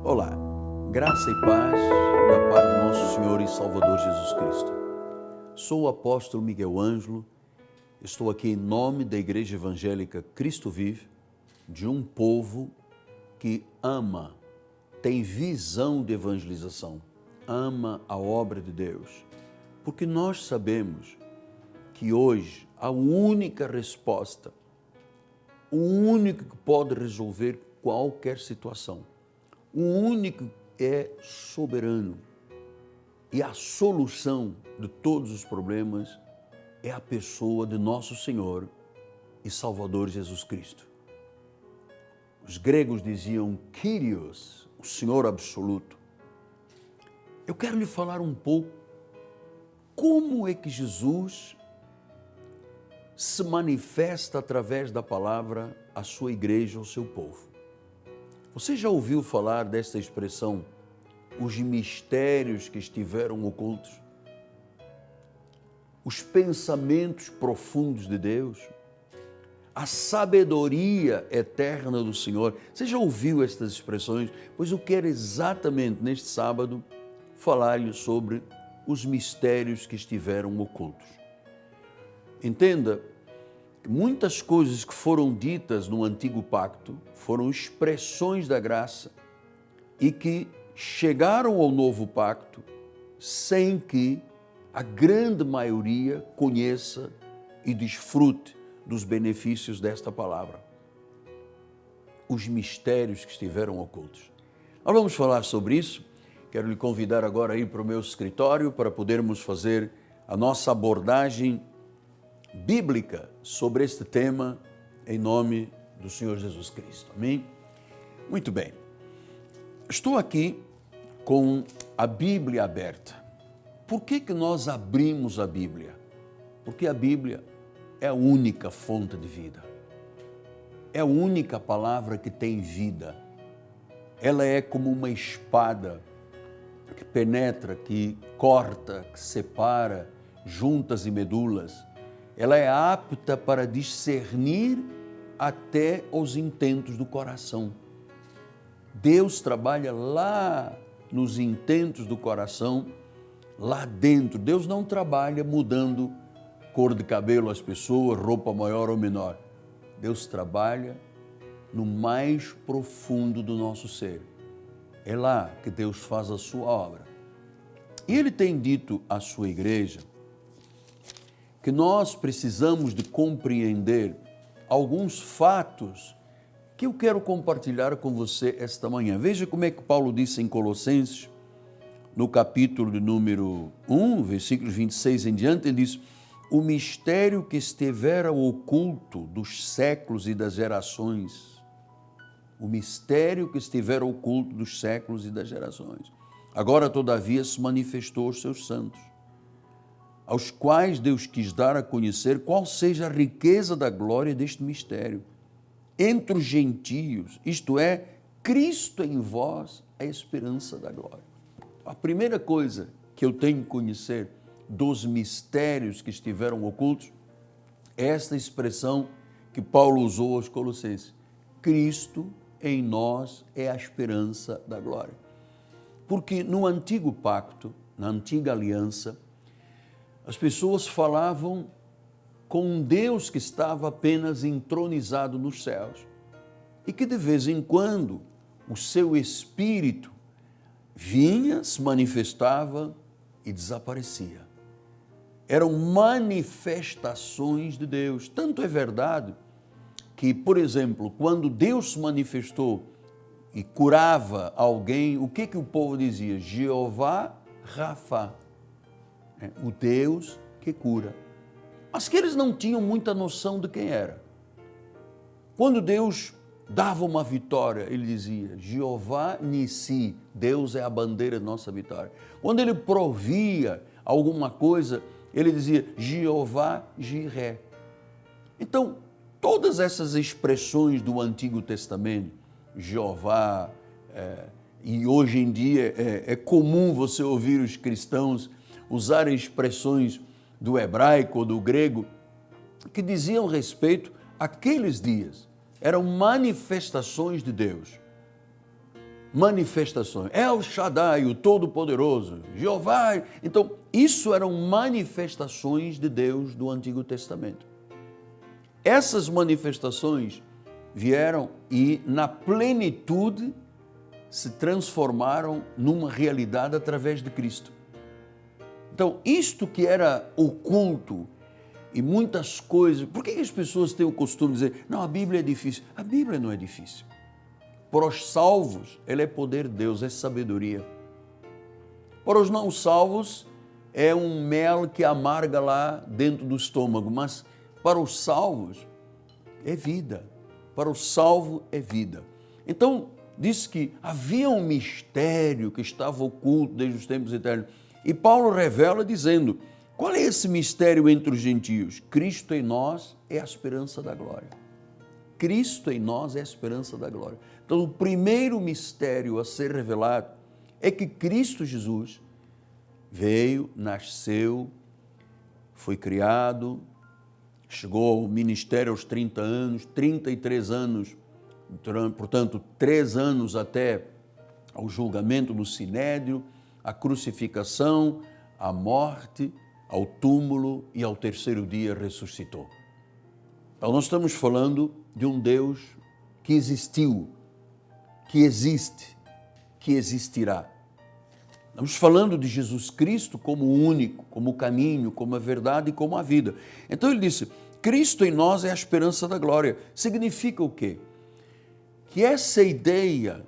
Olá, graça e paz da parte do nosso Senhor e Salvador Jesus Cristo. Sou o apóstolo Miguel Ângelo, estou aqui em nome da Igreja Evangélica Cristo Vive, de um povo que ama, tem visão de evangelização, ama a obra de Deus, porque nós sabemos que hoje a única resposta, o único que pode resolver qualquer situação, o único é soberano e a solução de todos os problemas é a pessoa de nosso Senhor e Salvador Jesus Cristo. Os gregos diziam Kyrios, o Senhor absoluto. Eu quero lhe falar um pouco como é que Jesus se manifesta através da palavra à sua igreja, ao seu povo. Você já ouviu falar desta expressão, os mistérios que estiveram ocultos? Os pensamentos profundos de Deus? A sabedoria eterna do Senhor? Você já ouviu estas expressões? Pois eu quero exatamente neste sábado falar-lhe sobre os mistérios que estiveram ocultos. Entenda, muitas coisas que foram ditas no Antigo Pacto foram expressões da graça e que chegaram ao Novo Pacto sem que a grande maioria conheça e desfrute dos benefícios desta palavra. Os mistérios que estiveram ocultos. Nós vamos falar sobre isso. Quero lhe convidar agora a ir para o meu escritório para podermos fazer a nossa abordagem bíblica sobre este tema em nome do Senhor Jesus Cristo. Amém? Muito bem. Estou aqui com a Bíblia aberta. Por que nós abrimos a Bíblia? Porque a Bíblia é a única fonte de vida. É a única palavra que tem vida. Ela é como uma espada que penetra, que corta, que separa juntas e medulas. Ela é apta para discernir até os intentos do coração. Deus trabalha lá nos intentos do coração, lá dentro. Deus não trabalha mudando cor de cabelo às pessoas, roupa maior ou menor. Deus trabalha no mais profundo do nosso ser. É lá que Deus faz a sua obra. E Ele tem dito à sua igreja que nós precisamos de compreender alguns fatos que eu quero compartilhar com você esta manhã. Veja como é que Paulo disse em Colossenses, no capítulo de número 1, versículos 26 em diante, ele diz: o mistério que estivera oculto dos séculos e das gerações, o mistério que estivera oculto dos séculos e das gerações, agora todavia se manifestou aos seus santos, aos quais Deus quis dar a conhecer qual seja a riqueza da glória deste mistério, entre os gentios, isto é, Cristo em vós, a esperança da glória. A primeira coisa que eu tenho que conhecer dos mistérios que estiveram ocultos é esta expressão que Paulo usou aos Colossenses: Cristo em nós é a esperança da glória. Porque no Antigo Pacto, na Antiga Aliança, as pessoas falavam com um Deus que estava apenas entronizado nos céus e que de vez em quando o seu Espírito vinha, se manifestava e desaparecia. Eram manifestações de Deus. Tanto é verdade que, por exemplo, quando Deus se manifestou e curava alguém, o que o povo dizia? Jeová Rafa, o Deus que cura. Mas que eles não tinham muita noção de quem era. Quando Deus dava uma vitória, ele dizia, Jeová Nissi, Deus é a bandeira de nossa vitória. Quando ele provia alguma coisa, ele dizia, Jeová Jiré. Então, todas essas expressões do Antigo Testamento, Jeová, e hoje em dia é comum você ouvir os cristãos usarem expressões do hebraico ou do grego que diziam respeito àqueles dias. Eram manifestações de Deus. manifestações. El Shaddai, o Todo-Poderoso, Jeová. Então, isso eram manifestações de Deus do Antigo Testamento. Essas manifestações vieram e, na plenitude, se transformaram numa realidade através de Cristo. Então, isto que era oculto e muitas coisas... Por que as pessoas têm o costume de dizer, não, a Bíblia é difícil? A Bíblia não é difícil. Para os salvos, ela é poder de Deus, é sabedoria. Para os não salvos, é um mel que amarga lá dentro do estômago, mas para os salvos, é vida. Para o salvo, é vida. Então, diz que havia um mistério que estava oculto desde os tempos eternos. E Paulo revela dizendo, qual é esse mistério entre os gentios? Cristo em nós é a esperança da glória. Cristo em nós é a esperança da glória. Então, o primeiro mistério a ser revelado é que Cristo Jesus veio, nasceu, foi criado, chegou ao ministério aos 30 anos, 33 anos, portanto, 3 anos até ao julgamento do Sinédrio, a crucificação, a morte, ao túmulo e ao terceiro dia ressuscitou. Então, nós estamos falando de um Deus que existiu, que existe, que existirá. Estamos falando de Jesus Cristo como o único, como o caminho, como a verdade e como a vida. Então ele disse, Cristo em nós é a esperança da glória. Significa o quê? Que essa ideia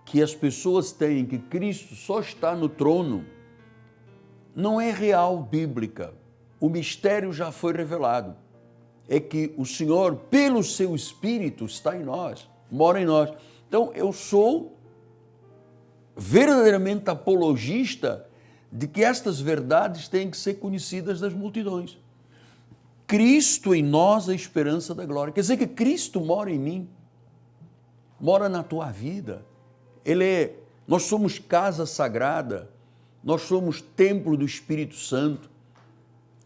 que as pessoas têm que Cristo só está no trono não é real bíblica. O mistério já foi revelado. É que o Senhor, pelo seu Espírito, está em nós, mora em nós. Então, eu sou verdadeiramente apologista de que estas verdades têm que ser conhecidas das multidões. Cristo em nós, a esperança da glória. Quer dizer que Cristo mora em mim, mora na tua vida. Nós somos casa sagrada, nós somos templo do Espírito Santo.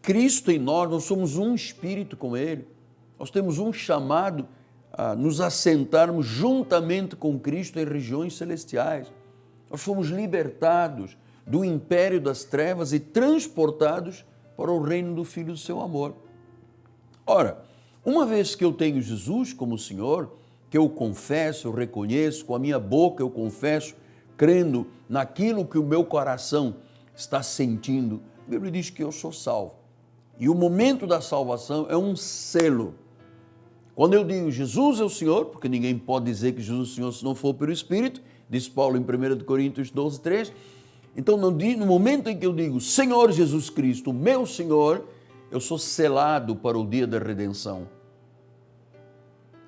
Cristo em nós somos um espírito com Ele. Nós temos um chamado a nos assentarmos juntamente com Cristo em regiões celestiais. Nós fomos libertados do império das trevas e transportados para o reino do Filho do seu amor. Ora, uma vez que eu tenho Jesus como Senhor, que eu confesso, eu reconheço, com a minha boca eu confesso, crendo naquilo que o meu coração está sentindo, a Bíblia diz que eu sou salvo. E o momento da salvação é um selo. Quando eu digo Jesus é o Senhor, porque ninguém pode dizer que Jesus é o Senhor se não for pelo Espírito, diz Paulo em 1 Coríntios 12, 3. Então, no momento em que eu digo Senhor Jesus Cristo, meu Senhor, eu sou selado para o dia da redenção.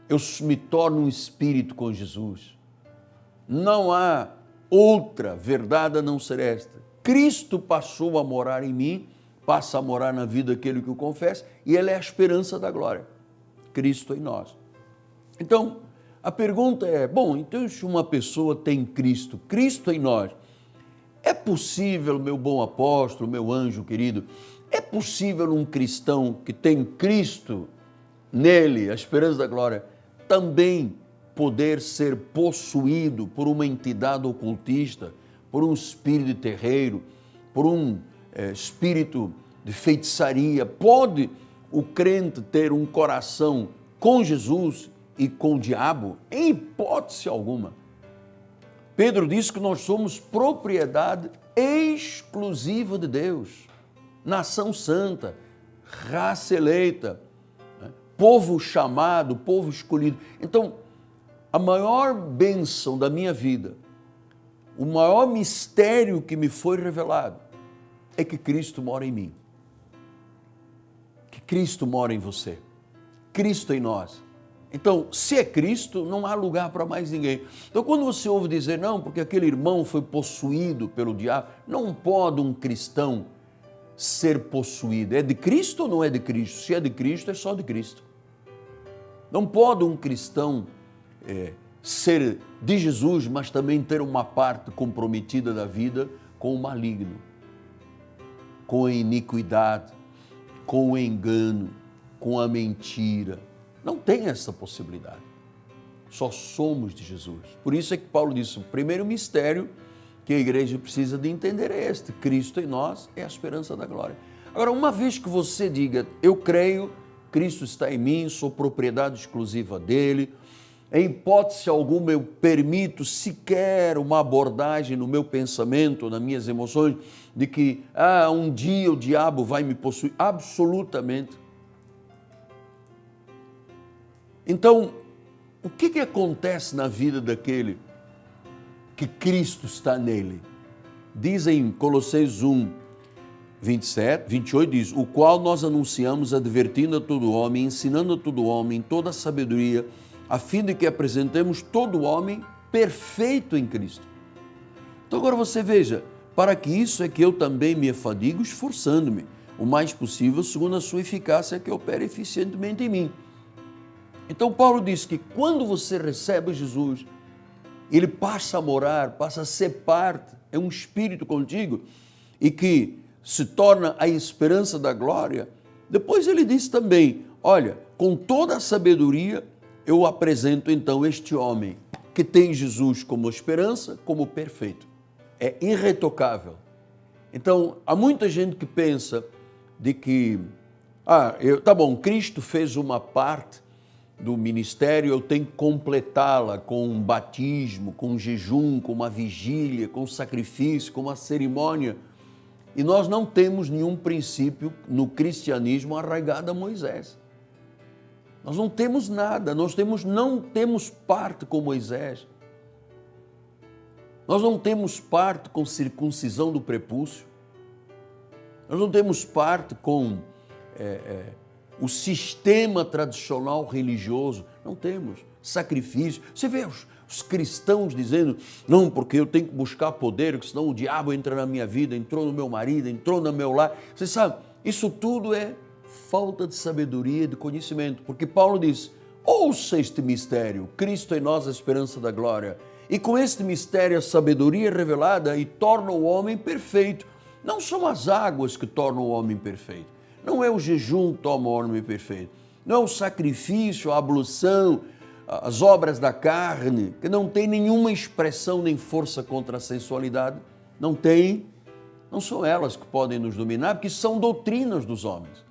Eu me torno um espírito com Jesus. Não há outra verdade a não ser esta. Cristo passou a morar em mim, passa a morar na vida daquele que o confessa, e Ele é a esperança da glória. Cristo em nós. Então, a pergunta é, então se uma pessoa tem Cristo, Cristo em nós, é possível, meu bom apóstolo, meu anjo querido, é possível um cristão que tem Cristo nele, a esperança da glória, também poder ser possuído por uma entidade ocultista, por um espírito de terreiro, por um espírito de feitiçaria? Pode o crente ter um coração com Jesus e com o diabo? Em hipótese alguma. Pedro diz que nós somos propriedade exclusiva de Deus, nação santa, raça eleita, povo chamado, povo escolhido. Então, a maior bênção da minha vida, o maior mistério que me foi revelado é que Cristo mora em mim. Que Cristo mora em você. Cristo em nós. Então, se é Cristo, não há lugar para mais ninguém. Então, quando você ouve dizer, não, porque aquele irmão foi possuído pelo diabo, não pode um cristão ser possuído. É de Cristo ou não é de Cristo? Se é de Cristo, é só de Cristo. Não pode um cristão ser de Jesus, mas também ter uma parte comprometida da vida com o maligno, com a iniquidade, com o engano, com a mentira. Não tem essa possibilidade. Só somos de Jesus. Por isso é que Paulo disse, o primeiro mistério que a igreja precisa de entender é este: Cristo em nós é a esperança da glória. Agora, uma vez que você diga, eu creio, Cristo está em mim, sou propriedade exclusiva dele, em hipótese alguma eu permito sequer uma abordagem no meu pensamento, nas minhas emoções, de que um dia o diabo vai me possuir. Absolutamente. Então, o que acontece na vida daquele que Cristo está nele? Diz em Colossenses 1, 28, diz, o qual nós anunciamos, advertindo a todo homem, ensinando a todo homem, em toda a sabedoria, a fim de que apresentemos todo homem perfeito em Cristo. Então agora você veja, para que isso é que eu também me afadigo, esforçando-me o mais possível, segundo a sua eficácia que opera eficientemente em mim. Então Paulo diz que quando você recebe Jesus, ele passa a morar, passa a ser parte, é um espírito contigo, e que se torna a esperança da glória. Depois ele diz também, olha, com toda a sabedoria, eu apresento então este homem que tem Jesus como esperança, como perfeito. É irretocável. Então, há muita gente que pensa de que, tá bom, Cristo fez uma parte do ministério, eu tenho que completá-la com um batismo, com um jejum, com uma vigília, com um sacrifício, com uma cerimônia. E nós não temos nenhum princípio no cristianismo arraigado a Moisés. Nós não temos nada, não temos parte com Moisés. Nós não temos parte com circuncisão do prepúcio. Nós não temos parte com o sistema tradicional religioso. Não temos. Sacrifício. Você vê os cristãos dizendo, não, porque eu tenho que buscar poder, porque senão o diabo entra na minha vida, entrou no meu marido, entrou no meu lar. Você sabe, isso tudo é falta de sabedoria e de conhecimento, porque Paulo diz, ouça este mistério, Cristo em nós a esperança da glória, e com este mistério a sabedoria é revelada e torna o homem perfeito. Não são as águas que tornam o homem perfeito, não é o jejum que torna o homem perfeito, não é o sacrifício, a ablução, as obras da carne, que não tem nenhuma expressão nem força contra a sensualidade, não são elas que podem nos dominar, porque são doutrinas dos homens.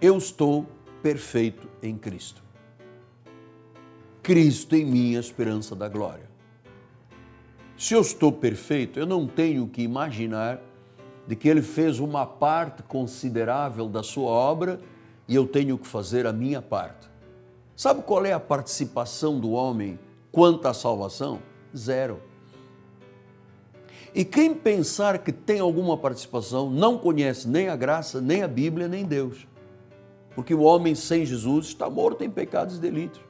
Eu estou perfeito em Cristo. Cristo em mim, a esperança da glória. Se eu estou perfeito, eu não tenho que imaginar de que Ele fez uma parte considerável da sua obra e eu tenho que fazer a minha parte. Sabe qual é a participação do homem quanto à salvação? Zero. E quem pensar que tem alguma participação não conhece nem a graça, nem a Bíblia, nem Deus. Porque o homem sem Jesus está morto em pecados e delitos.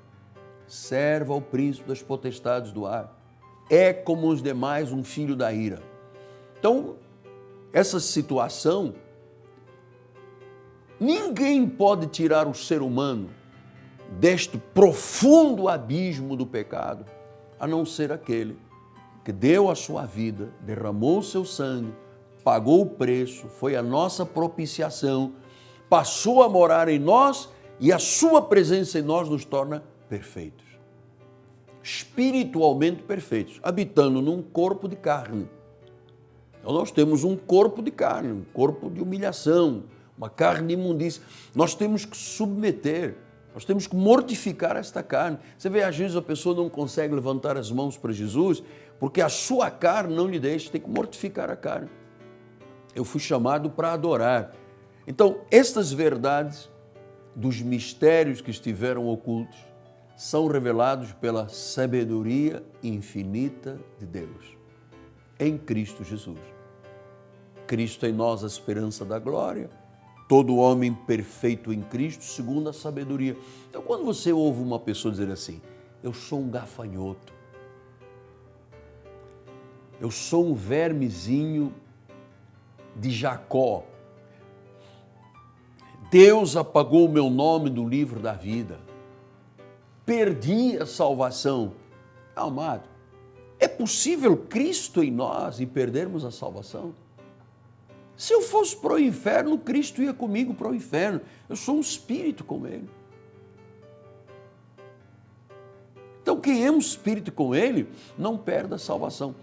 Serve ao príncipe das potestades do ar. É como os demais um filho da ira. Então, essa situação, ninguém pode tirar o ser humano deste profundo abismo do pecado, a não ser aquele que deu a sua vida, derramou o seu sangue, pagou o preço, foi a nossa propiciação, passou a morar em nós e a sua presença em nós nos torna perfeitos. Espiritualmente perfeitos, habitando num corpo de carne. Então nós temos um corpo de carne, um corpo de humilhação, uma carne de imundícia. Nós temos que submeter, nós temos que mortificar esta carne. Você vê, às vezes a pessoa não consegue levantar as mãos para Jesus porque a sua carne não lhe deixa, tem que mortificar a carne. Eu fui chamado para adorar. Então, estas verdades dos mistérios que estiveram ocultos são revelados pela sabedoria infinita de Deus, em Cristo Jesus. Cristo em nós a esperança da glória, todo homem perfeito em Cristo, segundo a sabedoria. Então, quando você ouve uma pessoa dizer assim, eu sou um gafanhoto, eu sou um vermezinho de Jacó, Deus apagou o meu nome do livro da vida, perdi a salvação. Amado, é possível Cristo em nós e perdermos a salvação? Se eu fosse para o inferno, Cristo ia comigo para o inferno. Eu sou um espírito com Ele. quem é um espírito com ele não perde a salvação.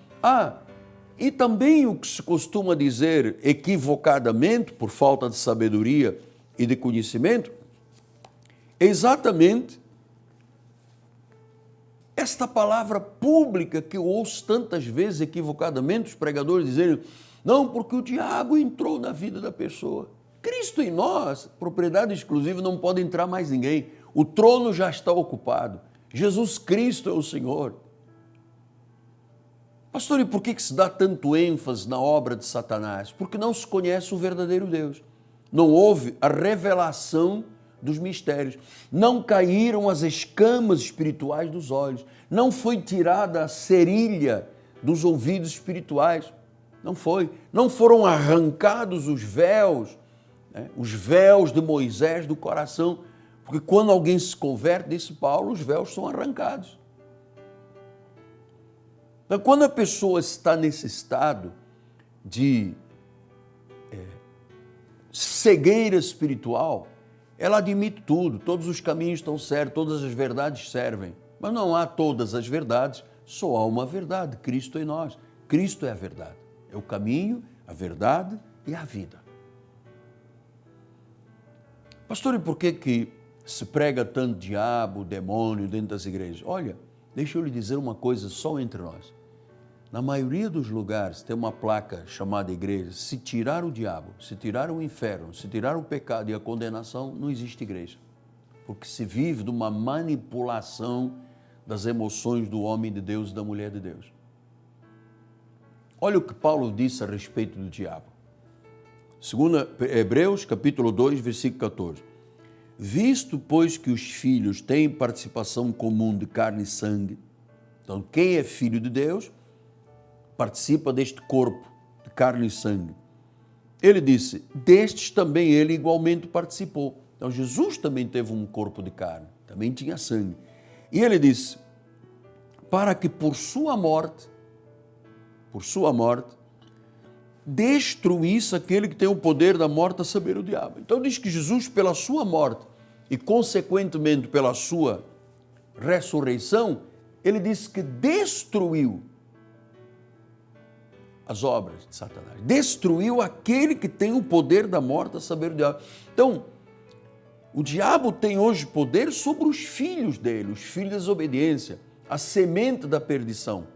E também o que se costuma dizer equivocadamente, por falta de sabedoria e de conhecimento, é exatamente esta palavra pública que eu ouço tantas vezes equivocadamente os pregadores dizerem: não, porque o diabo entrou na vida da pessoa. Cristo em nós, propriedade exclusiva, não pode entrar mais ninguém. O trono já está ocupado. Jesus Cristo é o Senhor. Pastor, e por que se dá tanto ênfase na obra de Satanás? Porque não se conhece o verdadeiro Deus. Não houve a revelação dos mistérios. Não caíram as escamas espirituais dos olhos. Não foi tirada a cerilha dos ouvidos espirituais. Não foi. Não foram arrancados os véus de Moisés do coração. Porque quando alguém se converte, disse Paulo, os véus são arrancados. Então, quando a pessoa está nesse estado de cegueira espiritual, ela admite tudo, todos os caminhos estão certos, todas as verdades servem. Mas não há todas as verdades, só há uma verdade, Cristo em nós. Cristo é a verdade, é o caminho, a verdade e a vida. Pastor, e por que se prega tanto diabo, demônio dentro das igrejas? Olha, deixa eu lhe dizer uma coisa só entre nós. Na maioria dos lugares tem uma placa chamada igreja. Se tirar o diabo, se tirar o inferno, se tirar o pecado e a condenação, não existe igreja. Porque se vive de uma manipulação das emoções do homem de Deus e da mulher de Deus. Olha o que Paulo disse a respeito do diabo. Segundo Hebreus, capítulo 2, versículo 14. Visto, pois, que os filhos têm participação comum de carne e sangue, então quem é filho de Deus participa deste corpo de carne e sangue. Ele disse, destes também ele igualmente participou. Então Jesus também teve um corpo de carne, também tinha sangue. E ele disse, para que por sua morte, destruísse aquele que tem o poder da morte, a saber, o diabo. Então diz que Jesus, pela sua morte e consequentemente pela sua ressurreição, ele disse que destruiu as obras de Satanás. Destruiu aquele que tem o poder da morte, a saber, o diabo. Então, o diabo tem hoje poder sobre os filhos dele, os filhos da desobediência, a semente da perdição.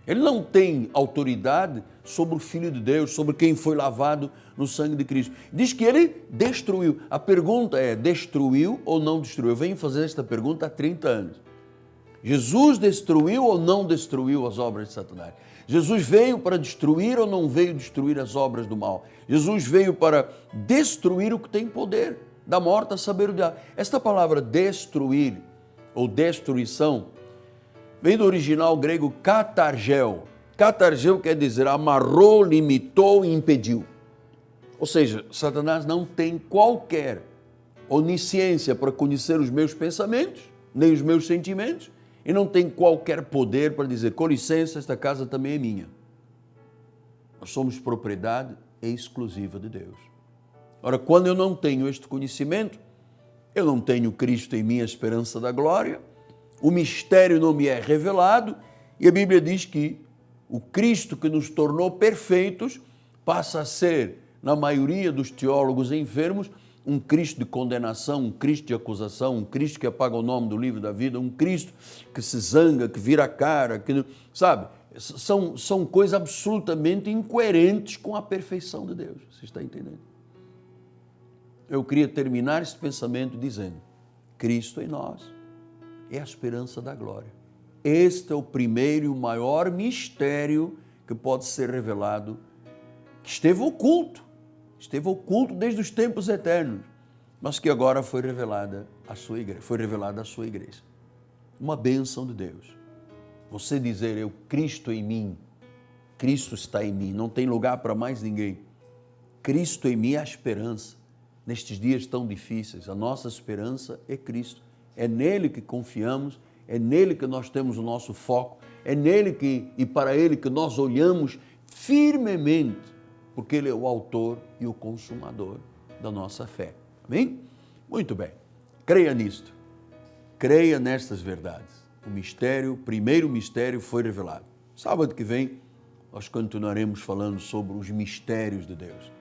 Ele não tem autoridade sobre o Filho de Deus, sobre quem foi lavado no sangue de Cristo. Diz que ele destruiu. A pergunta é, destruiu ou não destruiu? Eu venho fazer esta pergunta há 30 anos. Jesus destruiu ou não destruiu as obras de Satanás? Jesus veio para destruir ou não veio destruir as obras do mal? Jesus veio para destruir o que tem poder da morte, a saber, o diabo. Esta palavra destruir ou destruição vem do original grego katargel. Katargel quer dizer amarrou, limitou e impediu. Ou seja, Satanás não tem qualquer onisciência para conhecer os meus pensamentos, nem os meus sentimentos, e não tem qualquer poder para dizer, com licença, esta casa também é minha. Nós somos propriedade exclusiva de Deus. Ora, quando eu não tenho este conhecimento, eu não tenho Cristo em mim, a esperança da glória, o mistério não me é revelado, e a Bíblia diz que o Cristo que nos tornou perfeitos passa a ser, na maioria dos teólogos enfermos, um Cristo de condenação, um Cristo de acusação, um Cristo que apaga o nome do livro da vida, um Cristo que se zanga, que vira a cara, que, sabe? São coisas absolutamente incoerentes com a perfeição de Deus. Você está entendendo? Eu queria terminar esse pensamento dizendo, Cristo em nós é a esperança da glória. Este é o primeiro e o maior mistério que pode ser revelado, que esteve oculto desde os tempos eternos, mas que agora foi revelada à sua igreja. Uma bênção de Deus. Você dizer, eu, Cristo em mim, Cristo está em mim, não tem lugar para mais ninguém. Cristo em mim é a esperança. Nestes dias tão difíceis, a nossa esperança é Cristo. É nele que confiamos, é nele que nós temos o nosso foco, é nele e para ele que nós olhamos firmemente, porque ele é o autor e o consumador da nossa fé. Amém? Muito bem. Creia nisto. Creia nestas verdades. o primeiro mistério foi revelado. Sábado que vem, nós continuaremos falando sobre os mistérios de Deus.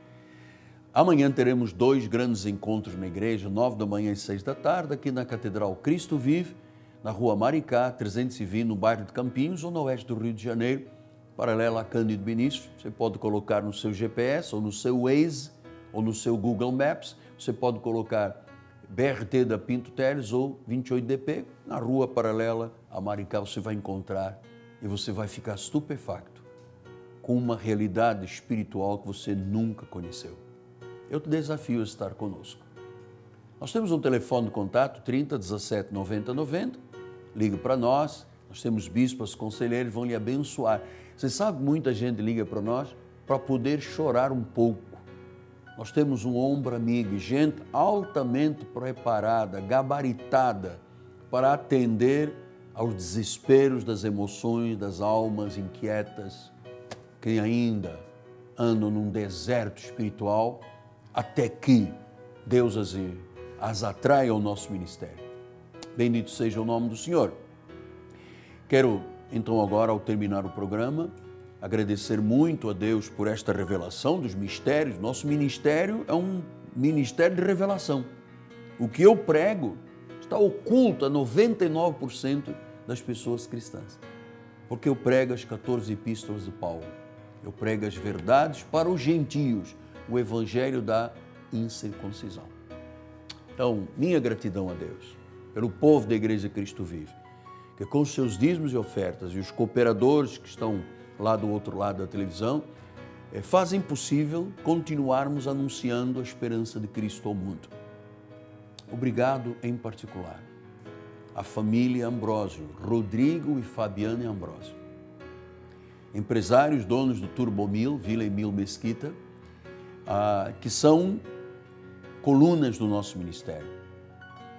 Amanhã teremos 2 grandes encontros na igreja, 9 da manhã e 6 da tarde, aqui na Catedral Cristo Vive, na Rua Maricá, 320, no bairro de Campinhos, ou no oeste do Rio de Janeiro, paralela a Cândido Benício. Você pode colocar no seu GPS, ou no seu Waze, ou no seu Google Maps. Você pode colocar BRT da Pinto Teles ou 28DP, na rua paralela a Maricá. Você vai encontrar e você vai ficar estupefacto com uma realidade espiritual que você nunca conheceu. Eu te desafio a estar conosco. Nós temos um telefone de contato, 30 17 90 90. Ligue para nós. Nós temos bispos, conselheiros, vão lhe abençoar. Você sabe, muita gente liga para nós para poder chorar um pouco. Nós temos um ombro amigo, gente altamente preparada, gabaritada para atender aos desesperos das emoções, das almas inquietas, que ainda andam num deserto espiritual, até que Deus as atrai ao nosso ministério. Bendito seja o nome do Senhor. Quero, então, agora, ao terminar o programa, agradecer muito a Deus por esta revelação dos mistérios. Nosso ministério é um ministério de revelação. O que eu prego está oculto a 99% das pessoas cristãs, porque eu prego as 14 epístolas de Paulo. Eu prego as verdades para os gentios, o evangelho da incircuncisão. Então, minha gratidão a Deus, pelo povo da Igreja Cristo Vive, que com os seus dízimos e ofertas e os cooperadores que estão lá do outro lado da televisão, fazem possível continuarmos anunciando a esperança de Cristo ao mundo. Obrigado em particular à família Ambrósio, Rodrigo e Fabiane Ambrósio, empresários, donos do Turbomil, Vila Emil Mesquita, que são colunas do nosso ministério.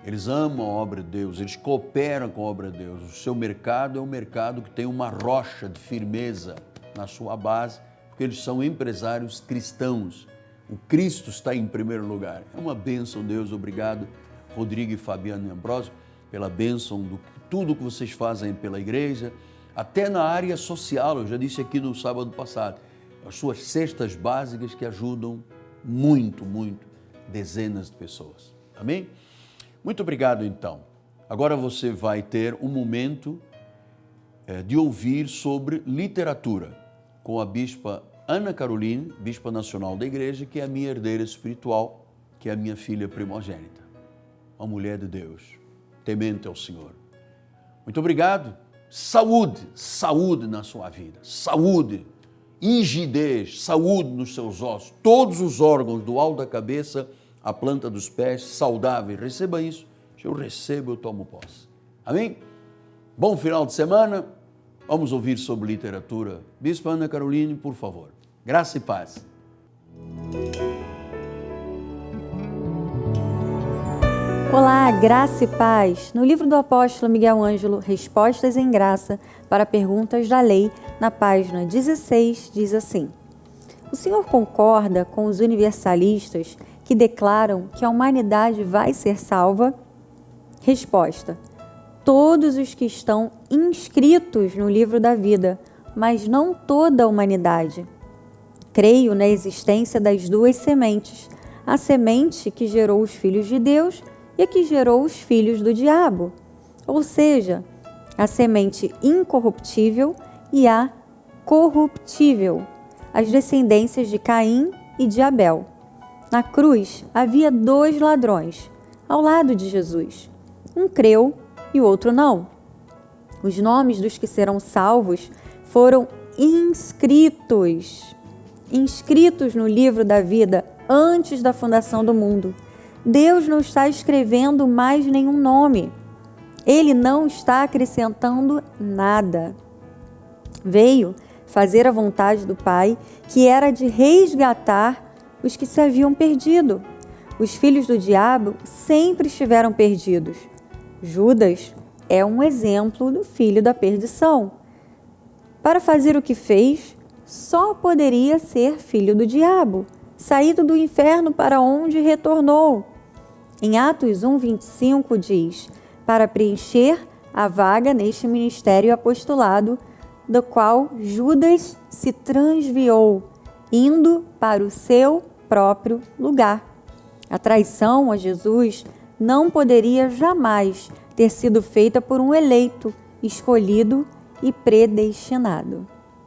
Eles amam a obra de Deus, eles cooperam com a obra de Deus. O seu mercado é um mercado que tem uma rocha de firmeza na sua base, porque eles são empresários cristãos. O Cristo está em primeiro lugar. É uma bênção, Deus. Obrigado, Rodrigo e Fabiano Ambrósio, pela bênção de tudo que vocês fazem pela igreja, até na área social. Eu já disse aqui no sábado passado, as suas cestas básicas que ajudam muito, muito dezenas de pessoas. Amém? Muito obrigado, então. Agora você vai ter um momento de ouvir sobre literatura com a bispa Ana Caroline, bispa nacional da igreja, que é a minha herdeira espiritual, que é a minha filha primogênita. Uma mulher de Deus, temente ao Senhor. Muito obrigado. Saúde, saúde na sua vida. Saúde, rigidez, saúde nos seus ossos. Todos os órgãos, do alto da cabeça a planta dos pés, saudável. Receba isso. Se eu recebo, eu tomo posse. Amém? Bom final de semana. Vamos ouvir sobre literatura. Bispa Ana Caroline, por favor. Graça e paz. Olá, graça e paz. No livro do apóstolo Miguel Ângelo, Respostas em Graça para Perguntas da Lei, na página 16, diz assim: o senhor concorda com os universalistas que declaram que a humanidade vai ser salva? Resposta: todos os que estão inscritos no livro da vida, mas não toda a humanidade. Creio na existência das duas sementes, a semente que gerou os filhos de Deus e a que gerou os filhos do diabo, ou seja, a semente incorruptível e a corruptível, as descendências de Caim e de Abel. Na cruz havia 2 ladrões, ao lado de Jesus. Um creu e o outro não. Os nomes dos que serão salvos foram inscritos no livro da vida antes da fundação do mundo. Deus não está escrevendo mais nenhum nome. Ele não está acrescentando nada. Veio fazer a vontade do Pai, que era de resgatar os que se haviam perdido. Os filhos do diabo sempre estiveram perdidos. Judas é um exemplo do filho da perdição. Para fazer o que fez, só poderia ser filho do diabo, saído do inferno para onde retornou. Em Atos 1:25 diz: para preencher a vaga neste ministério e apostolado, do qual Judas se transviou, indo para o seu próprio lugar. A traição a Jesus não poderia jamais ter sido feita por um eleito, escolhido e predestinado.